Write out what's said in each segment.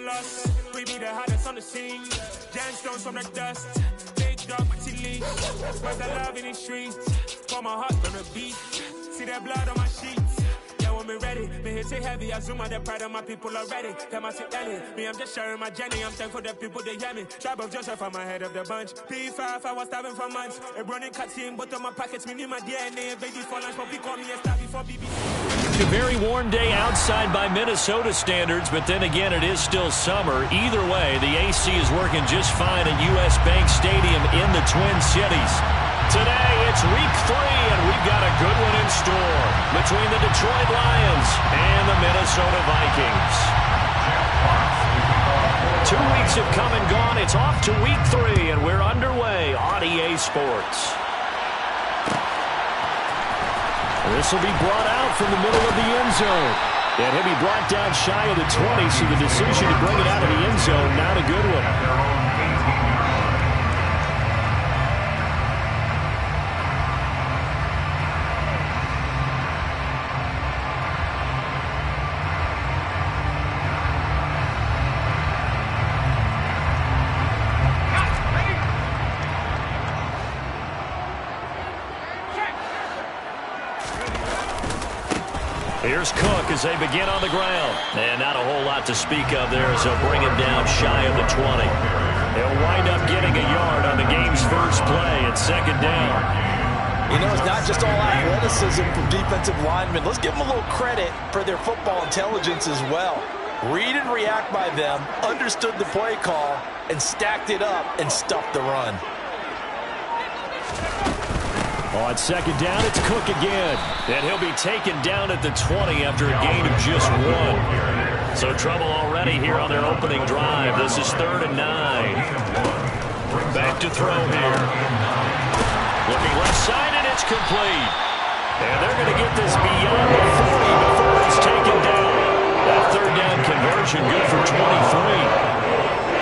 loss. We be the hardest on the scene. Gemstones from the dust. Big dog, chili. Where's the love in the streets? For my heart on the beat. See that blood on my sheets. Yeah, when we ready, me hit it heavy. I zoom out the pride of my people already. Them I sit early. Me, I'm just sharing my journey. I'm thankful that people they hear me. Tribe of Joseph, I'm ahead of the bunch. P5, I was starving for months. A running cutscene, but on my pockets, me need my DNA. Baby for lunch, but we call me a star before BB. A very warm day outside by Minnesota standards, but then again, it is still summer. Either way, the AC is working just fine at US Bank Stadium in the Twin Cities. Today, it's week 3, and we've got a good one in store between the Detroit Lions and the Minnesota Vikings. 2 weeks have come and gone. It's off to week 3, and we're underway on EA Sports. This will be brought out from the middle of the end zone. And he'll be brought down shy of the 20, so the decision to bring it out of the end zone, not a good one. Here's Cook as they begin on the ground. And not a whole lot to speak of there as they'll bring him down shy of the 20. They'll wind up getting a yard on the game's first play at second down. You know, it's not just all athleticism from defensive linemen. Let's give them a little credit for their football intelligence as well. Read and react by them, understood the play call, and stacked it up and stuffed the run. On second down, it's Cook again. And he'll be taken down at the 20 after a gain of just 1. So trouble already here on their opening drive. This is 3rd and 9. Back to throw here. Looking left side, and it's complete. And they're going to get this beyond the 40 before it's taken down. That 3rd down conversion good for 23.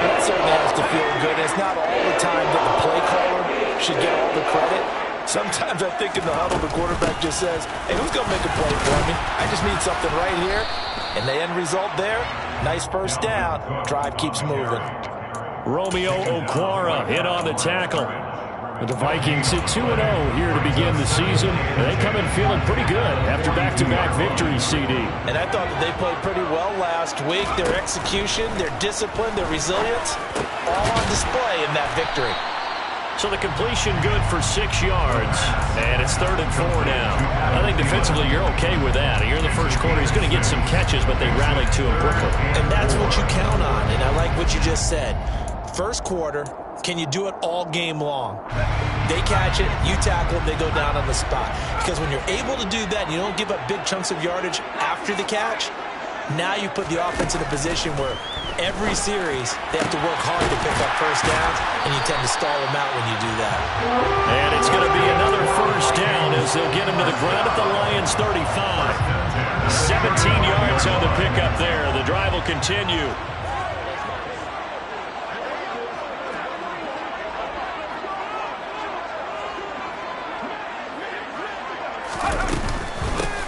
That certainly has to feel good. It's not all the time that the play caller should get all the credit. Sometimes I think in the huddle, the quarterback just says, hey, who's going to make a play for me? I just need something right here. And the end result there, nice first down. Drive keeps moving. Romeo Okwara in on the tackle. The Vikings sit 2-0 here to begin the season. They come in feeling pretty good after back-to-back victories, CD. And I thought that they played pretty well last week. Their execution, their discipline, their resilience, all on display in that victory. So the completion good for 6 yards, and it's 3rd and 4 now. I think defensively you're okay with that. Here in the first quarter, he's going to get some catches, but they rallied to him quickly. And that's what you count on, and I like what you just said. First quarter, can you do it all game long? They catch it, you tackle them, they go down on the spot. Because when you're able to do that and you don't give up big chunks of yardage after the catch, now you put the offense in a position where every series they have to work hard to pick up first downs, and you tend to stall them out when you do that. And it's going to be another first down as they'll get him to the ground at the Lions' 35. 17 yards on the pickup there. The drive will continue.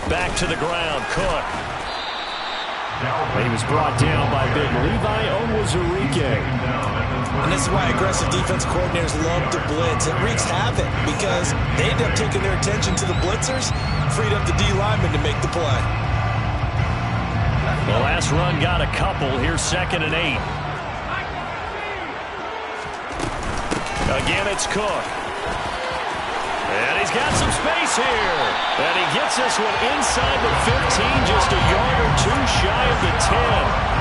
Back to the ground, Cook. He was brought down by big Levi Onwuzurike. And this is why aggressive defense coordinators love to blitz. It wreaks havoc because they end up taking their attention to the blitzers, freed up the D lineman to make the play. The last run got a couple. Here's 2nd and 8. Again, it's Cook. And he's got some space here. And he gets this one inside the 15, just a yard or 2 shy of the 10.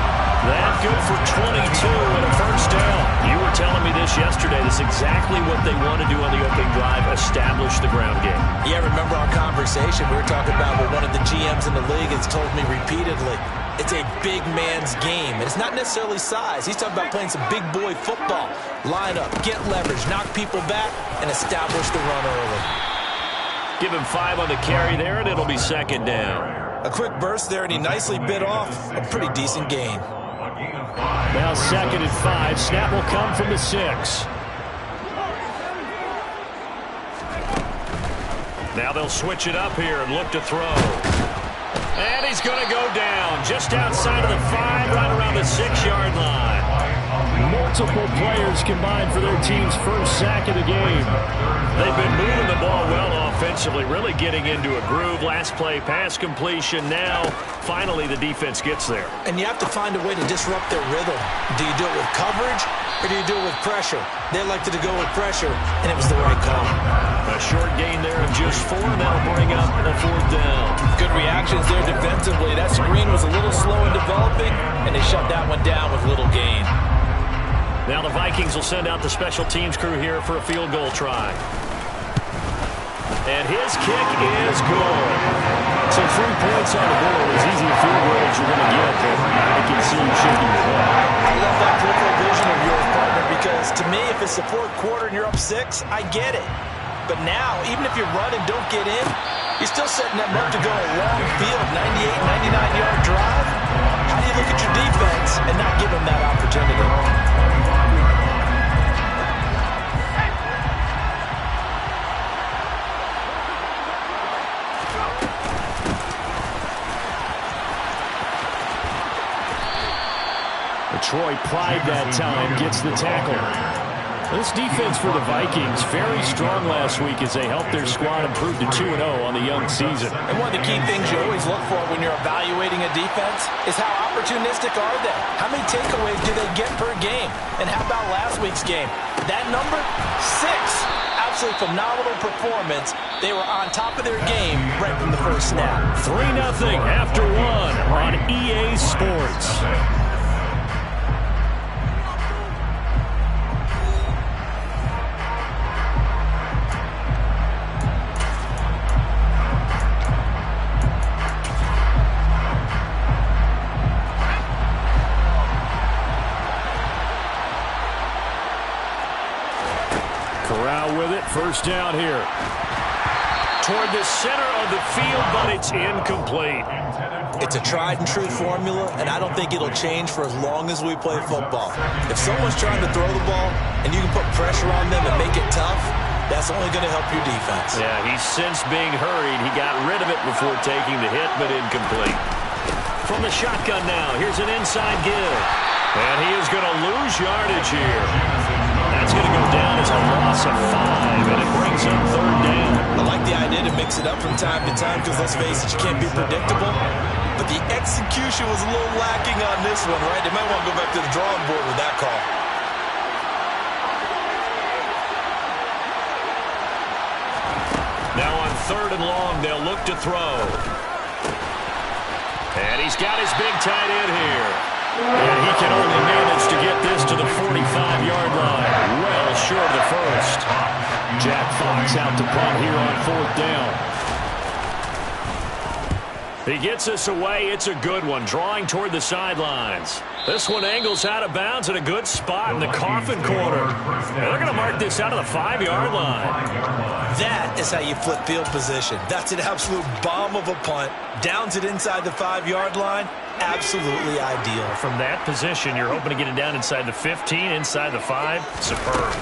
That good for 22 and a first down. You were telling me this yesterday. This is exactly what they want to do on the opening drive, establish the ground game. Yeah, remember our conversation. We were talking about what one of the GMs in the league has told me repeatedly. It's a big man's game. And it's not necessarily size. He's talking about playing some big boy football. Line up, get leverage, knock people back, and establish the run early. Give him 5 on the carry there, and it'll be 2nd down. A quick burst there, and he nicely bit off a pretty decent gain. Now 2nd and 5. Snap will come from the 6. Now they'll switch it up here and look to throw. And he's going to go down just outside of the 5, right around the 6-yard line. Multiple players combined for their team's first sack of the game. They've been moving the ball well offensively, really getting into a groove. Last play, pass completion. Now, finally, the defense gets there. And you have to find a way to disrupt their rhythm. Do you do it with coverage, or do you do it with pressure? They elected to go with pressure, and it was the right call. A short gain there of just 4. That'll bring up a 4th down. Good reactions there defensively. That screen was a little slow in developing, and they shut that one down with little gain. Now the Vikings will send out the special teams crew here for a field goal try. And his kick is good. So 3 points on the board, as easy a field goal as you're going to get, but I can see you shaking your head. I love that peripheral vision of yours, partner, because to me, if it's the 4th quarter and you're up 6, I get it. But now, even if you run and don't get in, you're still setting them up to go a long field, 98, 99-yard drive. How do you look at your defense and not give them that opportunity? Troy Pride that time gets the tackle. This defense for the Vikings, very strong last week as they helped their squad improve to 2-0 on the young season. And one of the key things you always look for when you're evaluating a defense is how opportunistic are they? How many takeaways do they get per game? And how about last week's game? That number, 6. Absolutely phenomenal performance. They were on top of their game right from the first snap. 3-0 after 1 on EA Sports. Corral with it, first down here. Toward the center of the field, but it's incomplete. It's a tried and true formula, and I don't think it'll change for as long as we play football. If someone's trying to throw the ball and you can put pressure on them and make it tough, that's only going to help your defense. Yeah, he's since being hurried. He got rid of it before taking the hit, but incomplete. From the shotgun now, here's an inside give. And he is going to lose yardage here. That's going to go down as a loss of 5, and it brings up 3rd down. I like the idea to mix it up from time to time because, let's face it, you can't be predictable. But the execution was a little lacking on this one, right? They might want to go back to the drawing board with that call. Now on 3rd and long, they'll look to throw. And he's got his big tight end here. And he can only manage to get this to the 45-yard line. Well short of the first. Jack Fox out to punt here on 4th down. He gets us away. It's a good one, drawing toward the sidelines. This one angles out of bounds at a good spot in the coffin corner. And they're going to mark this out of the 5-yard line. That is how you flip field position. That's an absolute bomb of a punt. Downs it inside the 5-yard line. Absolutely ideal. From that position, you're hoping to get it down inside the 15, inside the 5. Superb.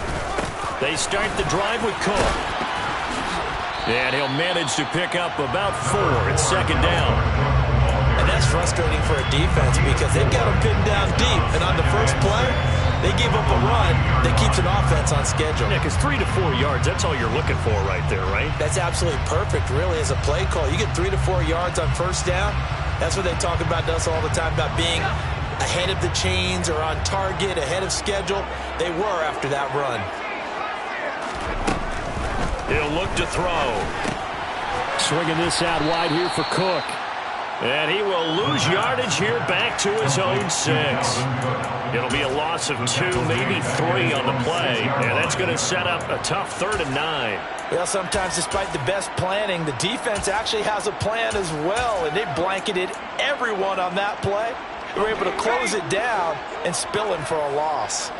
They start the drive with Cook. And he'll manage to pick up about 4. It's 2nd down. And that's frustrating for a defense because they've got them pinned down deep. And on the first play, they give up a run that keeps an offense on schedule. Yeah, because 3 to 4 yards, that's all you're looking for right there, right? That's absolutely perfect, really, as a play call. You get 3 to 4 yards on first down. That's what they talk about to us all the time, about being ahead of the chains or on target, ahead of schedule. They were after that run. He'll look to throw. Swinging this out wide here for Cook. And he will lose yardage here back to his own 6. It'll be a loss of 2, maybe 3 on the play. And that's going to set up a tough 3rd and 9. Well, sometimes despite the best planning, the defense actually has a plan as well. And they blanketed everyone on that play. They were able to close it down and spill him for a loss.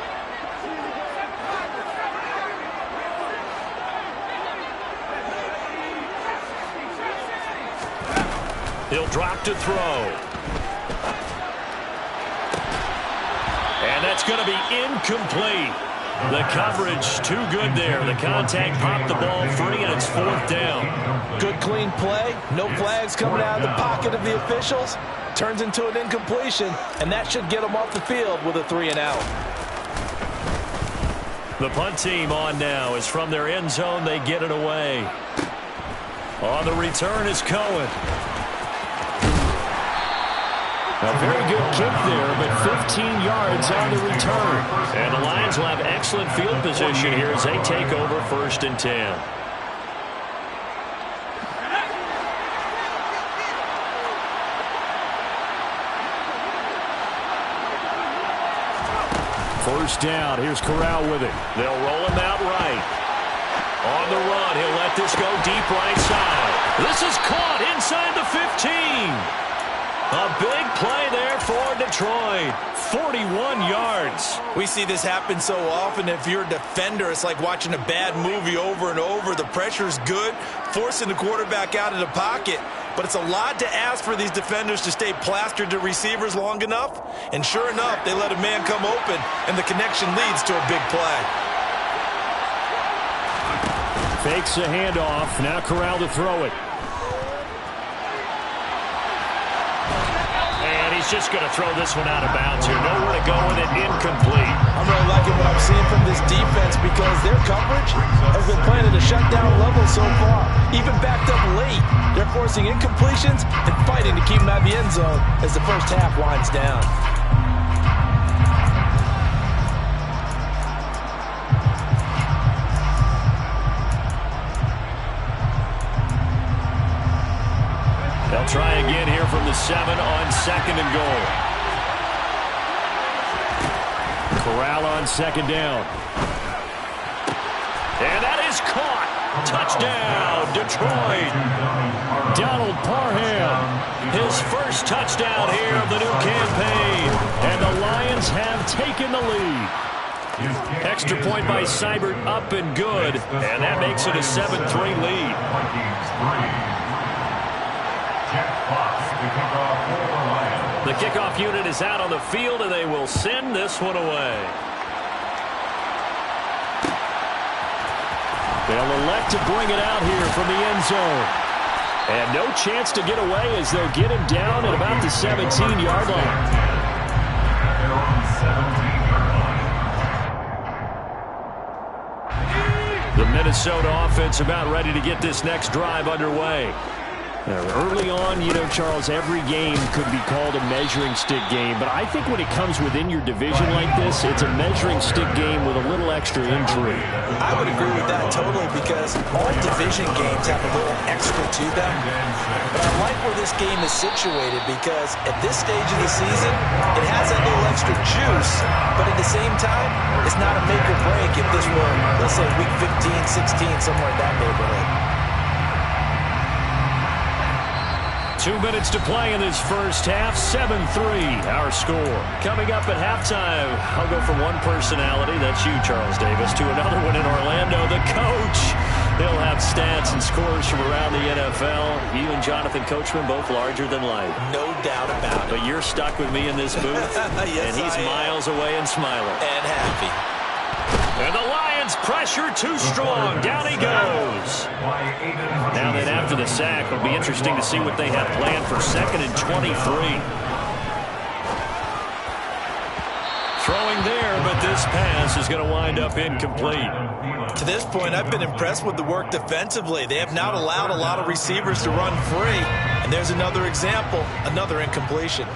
He'll drop to throw. And that's going to be incomplete. The coverage too good there. The contact popped the ball free, and it's 4th down. Good clean play. No flags coming out of the pocket of the officials. Turns into an incompletion, and that should get them off the field with a 3-and-out. The punt team on now is from their end zone. They get it away. On the return is Cohen. A very good kick there, but 15 yards on the return. And the Lions will have excellent field position here as they take over 1st and 10. First down. Here's Corral with it. They'll roll him out right. On the run, he'll let this go deep right side. This is caught inside the 15. A big play there for Detroit. 41 yards. We see this happen so often. If you're a defender, it's like watching a bad movie over and over. The pressure's good, forcing the quarterback out of the pocket. But it's a lot to ask for these defenders to stay plastered to receivers long enough. And sure enough, they let a man come open, and the connection leads to a big play. Fakes a handoff. Now Corral to throw it. And he's just going to throw this one out of bounds here. Nowhere to go with it. Incomplete. I'm really liking what I'm seeing from this defense because their coverage has been playing at a shutdown level so far. Even backed up late, they're forcing incompletions and fighting to keep them out of the end zone as the first half winds down. They'll try again here from the 7 on 2nd and goal. Corral on 2nd down. And that is caught. Touchdown, Detroit. Donald Parham. His first touchdown here of the new campaign. And the Lions have taken the lead. Extra point by Seibert, up and good. And that makes it a 7-3 lead. The kickoff unit is out on the field, and they will send this one away. They'll elect to bring it out here from the end zone. And no chance to get away as they'll get him down at about the 17-yard line. The Minnesota offense about ready to get this next drive underway. Early on, you know, Charles, every game could be called a measuring stick game. But I think when it comes within your division like this, it's a measuring stick game with a little extra intrigue. I would agree with that totally because all division games have a little extra to them. But I like where this game is situated because at this stage of the season, it has that little extra juice. But at the same time, it's not a make or break if this were, let's say, week 15, 16, somewhere in that neighborhood. 2 minutes to play in this first half. 7-3 our score. Coming up at halftime, I'll go from one personality, that's you, Charles Davis, to another one in Orlando, the coach. He'll have stats and scores from around the NFL. You and Jonathan Coachman both larger than life. No doubt about it. But you're stuck with me in this booth. Yes, and he's miles away and smiling. And happy. And the Lions pressure too strong. Down he goes. Now then, after the sack, it'll be interesting to see what they have planned for 2nd and 23. Throwing there, but this pass is going to wind up incomplete. To this point, I've been impressed with the work defensively. They have not allowed a lot of receivers to run free. And there's another example, another incompletion.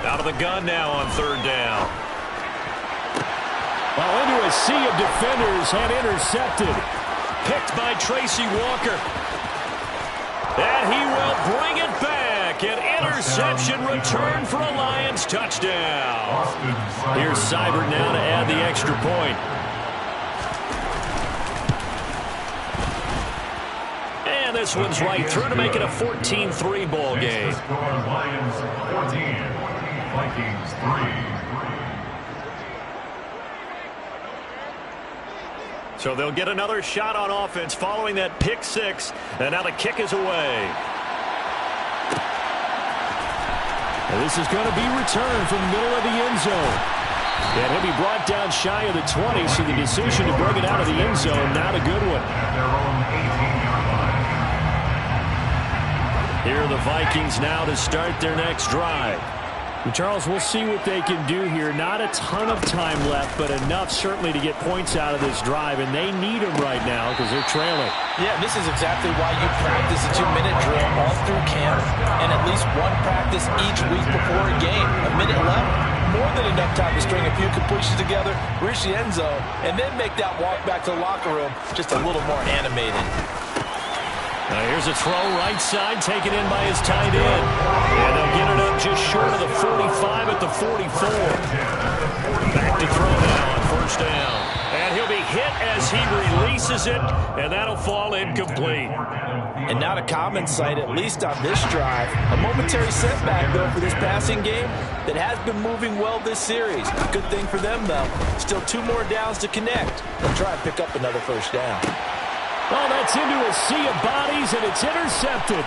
Out of the gun now on 3rd down. Well, into a sea of defenders and intercepted. Picked by Tracy Walker. And he will bring it back. An interception return for a Lions touchdown. Here's Seibert now to add the extra point. And this one's right through to make it a 14-3 ball game. Lions 14, Vikings 3. So they'll get another shot on offense following that pick 6. And now the kick is away. And this is going to be returned from the middle of the end zone. And he'll be brought down shy of the 20, so the decision to bring it out of the end zone, not a good one. Here are the Vikings now to start their next drive. And Charles, we'll see what they can do here. Not a ton of time left, but enough certainly to get points out of this drive, and they need them right now because they're trailing. Yeah, this is exactly why you practice a 2-minute drill all through camp and at least one practice each week before a game. A minute left, more than enough time to string a few completions together, reach the end zone, and then make that walk back to the locker room just a little more animated. Now here's a throw right side taken in by his tight end. And they'll get it up just short of the 45 at the 44. Back to throw now on first down. And he'll be hit as he releases it, and that'll fall incomplete. And not a common sight, at least on this drive. A momentary setback, though, for this passing game that has been moving well this series. Good thing for them, though. Still 2 more downs to connect. They'll try and pick up another first down. Oh, that's into a sea of bodies, and it's intercepted.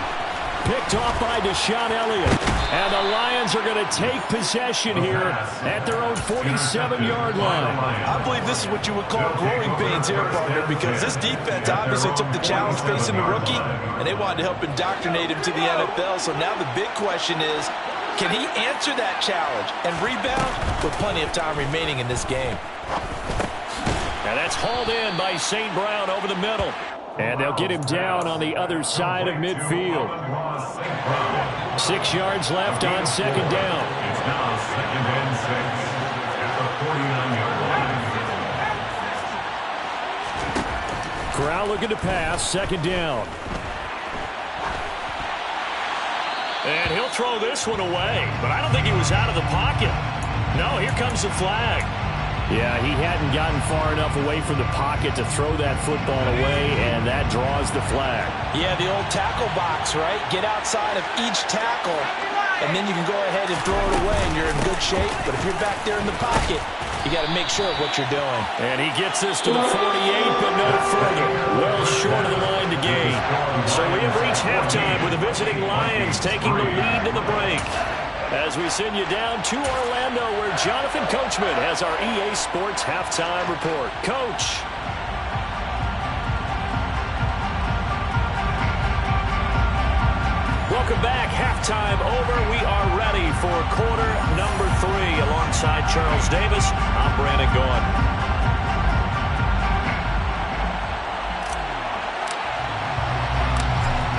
Picked off by Deshaun Elliott. And the Lions are going to take possession here at their own 47-yard line. I believe this is what you would call growing pains here, partner, because this defense obviously took the challenge facing the rookie, and they wanted to help indoctrinate him to the NFL. So now the big question is, can he answer that challenge and rebound with plenty of time remaining in this game? And that's hauled in by St. Brown over the middle. And they'll get him down on the other side of midfield. 6 yards left on second down. It's now 2nd and 6 at the 49-yard line. Corral looking to pass, second down. And he'll throw this one away, but I don't think he was out of the pocket. No, here comes the flag. Yeah, he hadn't gotten far enough away from the pocket to throw that football away, and that draws the flag. Yeah, the old tackle box, right? Get outside of each tackle, and then you can go ahead and throw it away, and you're in good shape. But if you're back there in the pocket, you got to make sure of what you're doing. And he gets this to the 48, but no further. Well short of the line to gain. So we have reached halftime with the visiting Lions taking the lead to the break. As we send you down to Orlando, where Jonathan Coachman has our EA Sports Halftime Report. Coach. Welcome back. Halftime over. We are ready for quarter number 3. Alongside Charles Davis, I'm Brandon Gaudin.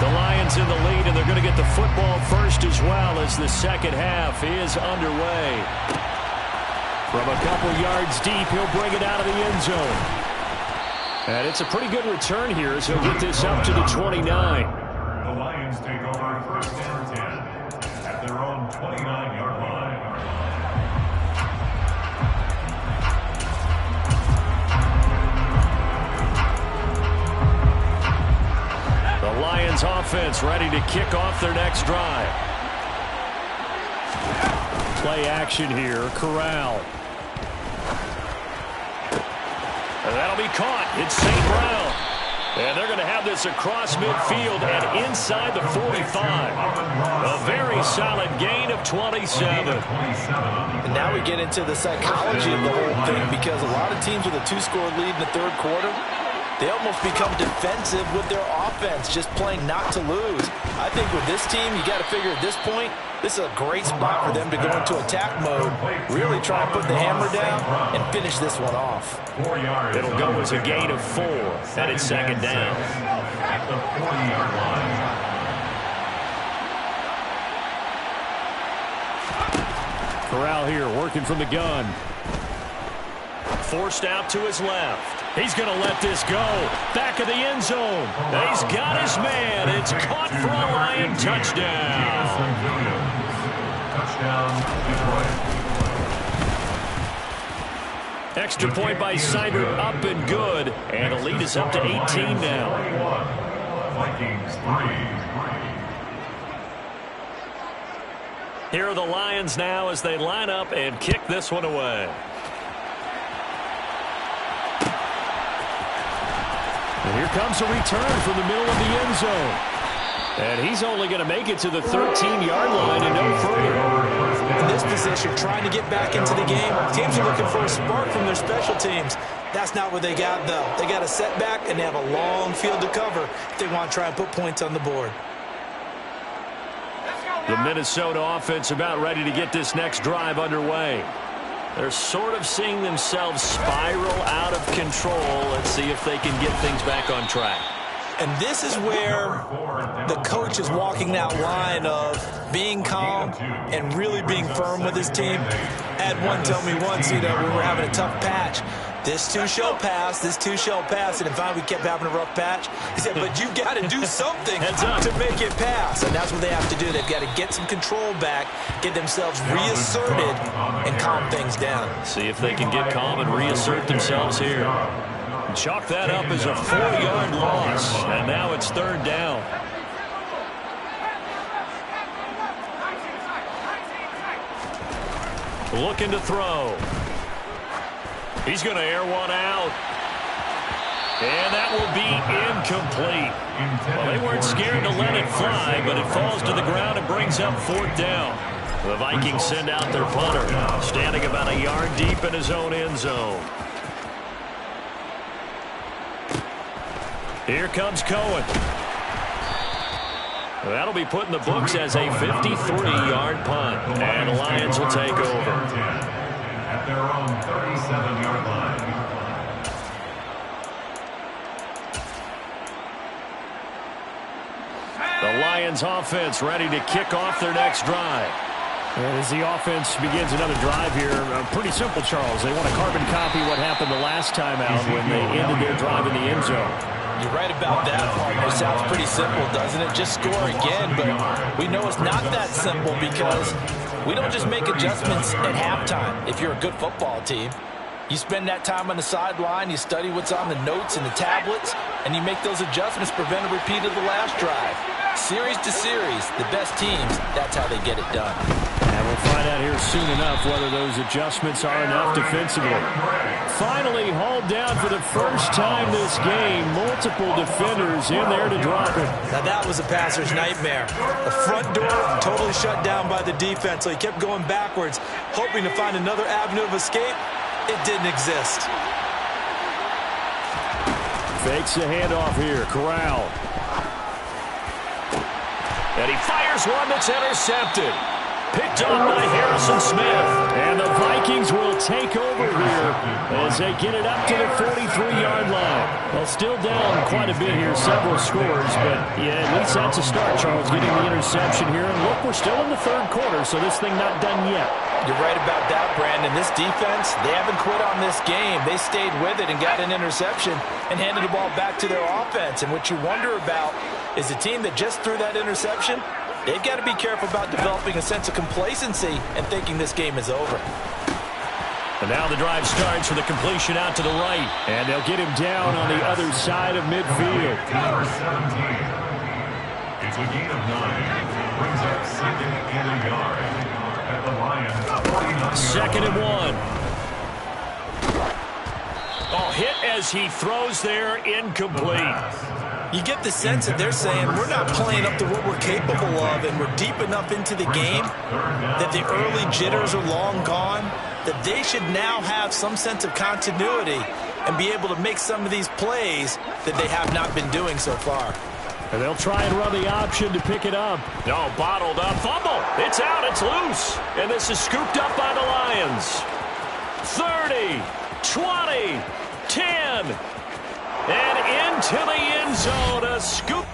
The Lions in the lead, and they're going to get the football first as well as the second half is underway. From a couple yards deep, he'll bring it out of the end zone. And it's a pretty good return here as he'll get this up to the 29. The Lions take over 1st and 10 at their own 29-yard line. The Lions offense ready to kick off their next drive. Play action here. Corral. And that'll be caught. It's St. Brown. And they're going to have this across midfield and inside the 45. A very solid gain of 27. And now we get into the psychology of the whole thing, because a lot of teams with a 2-score lead in the third quarter, they almost become defensive with their offense, just playing not to lose. I think with this team, you got to figure at this point, this is a great spot for them to go into attack mode, really try and put the hammer down and finish this one off. It'll go as a gain of 4, and it's second down. At the 40-yard line. Corral here working from the gun. Forced out to his left. He's going to let this go. Back of the end zone. He's got his man. It's caught for a Lion touchdown. Touchdown, Detroit. Extra point by Seibert, up and good. And the lead is up to 18 now. Vikings 3. Here are the Lions now as they line up and kick this one away. And here comes a return from the middle of the end zone. And he's only going to make it to the 13-yard line and no further. In this this, you're trying to get back into the game. Teams are looking for a spark from their special teams. That's not what they got, though. They got a setback, and they have a long field to cover if they want to try and put points on the board. The Minnesota offense about ready to get this next drive underway. They're sort of seeing themselves spiral out of control. Let's see if they can get things back on track. And this is where the coach is walking that line of being calm and really being firm with his team. I had one tell me once, we were having a tough patch. This too shall pass, this too shall pass. And in fact, we kept having a rough patch. He said, but you got to do something to make it pass. And that's what they have to do. They've got to get some control back, get themselves reasserted, and calm things down. See if they can get calm and reassert themselves here. Chalk that up as a 4-yard loss. And now it's 3rd down. Looking to throw. He's going to air one out. And that will be incomplete. Well, they weren't scared to let it fly, but it falls to the ground and brings up 4th down. The Vikings send out their punter, standing about a yard deep in his own end zone. Here comes Cohen. That'll be put in the books as a 53-yard punt. And the Lions will take over. At their own 37-yard line. The Lions offense ready to kick off their next drive. And as the offense begins another drive here, pretty simple, Charles. They want to carbon copy what happened the last time out when they ended their drive in the end zone. You're right about that, partner. It sounds pretty simple, doesn't it? Just score again, but we know it's not that simple because we don't just make adjustments at halftime. If you're a good football team, you spend that time on the sideline, you study what's on the notes and the tablets, and you make those adjustments, prevent a repeat of the last drive. Series to series, the best teams, that's how they get it done. And we'll find out here soon enough whether those adjustments are enough defensively. Finally hauled down for the first time this game. Multiple defenders in there to drop it. Now that was a passer's nightmare. The front door totally shut down by the defense, so he kept going backwards, hoping to find another avenue of escape. It didn't exist. Fakes the handoff here. Corral. And he fires one that's intercepted. Picked up by Harrison Smith. And the Vikings will take over here as they get it up to the 43-yard line. Well, still down quite a bit here, several scores, but yeah, at least that's a start, Charles, getting the interception here. And look, we're still in the 3rd quarter, so this thing not done yet. You're right about that, Brandon. This defense, they haven't quit on this game. They stayed with it and got an interception and handed the ball back to their offense. And what you wonder about is a team that just threw that interception, they've got to be careful about developing a sense of complacency and thinking this game is over. And now the drive starts with a completion out to the right. And they'll get him down on the other side of midfield. Number 17. It's a gain of 9. Brings up 2nd and a yard. At the Lions, 2nd and 1. Oh, hit as he throws there, incomplete. You get the sense that they're saying we're not playing up to what we're capable of, and we're deep enough into the game that the early jitters are long gone, that they should now have some sense of continuity and be able to make some of these plays that they have not been doing so far. And they'll try and run the option to pick it up. No, bottled up. Fumble. It's out. It's loose. And this is scooped up by the Lions. 30, 20, 10. And into the end zone. A scoop.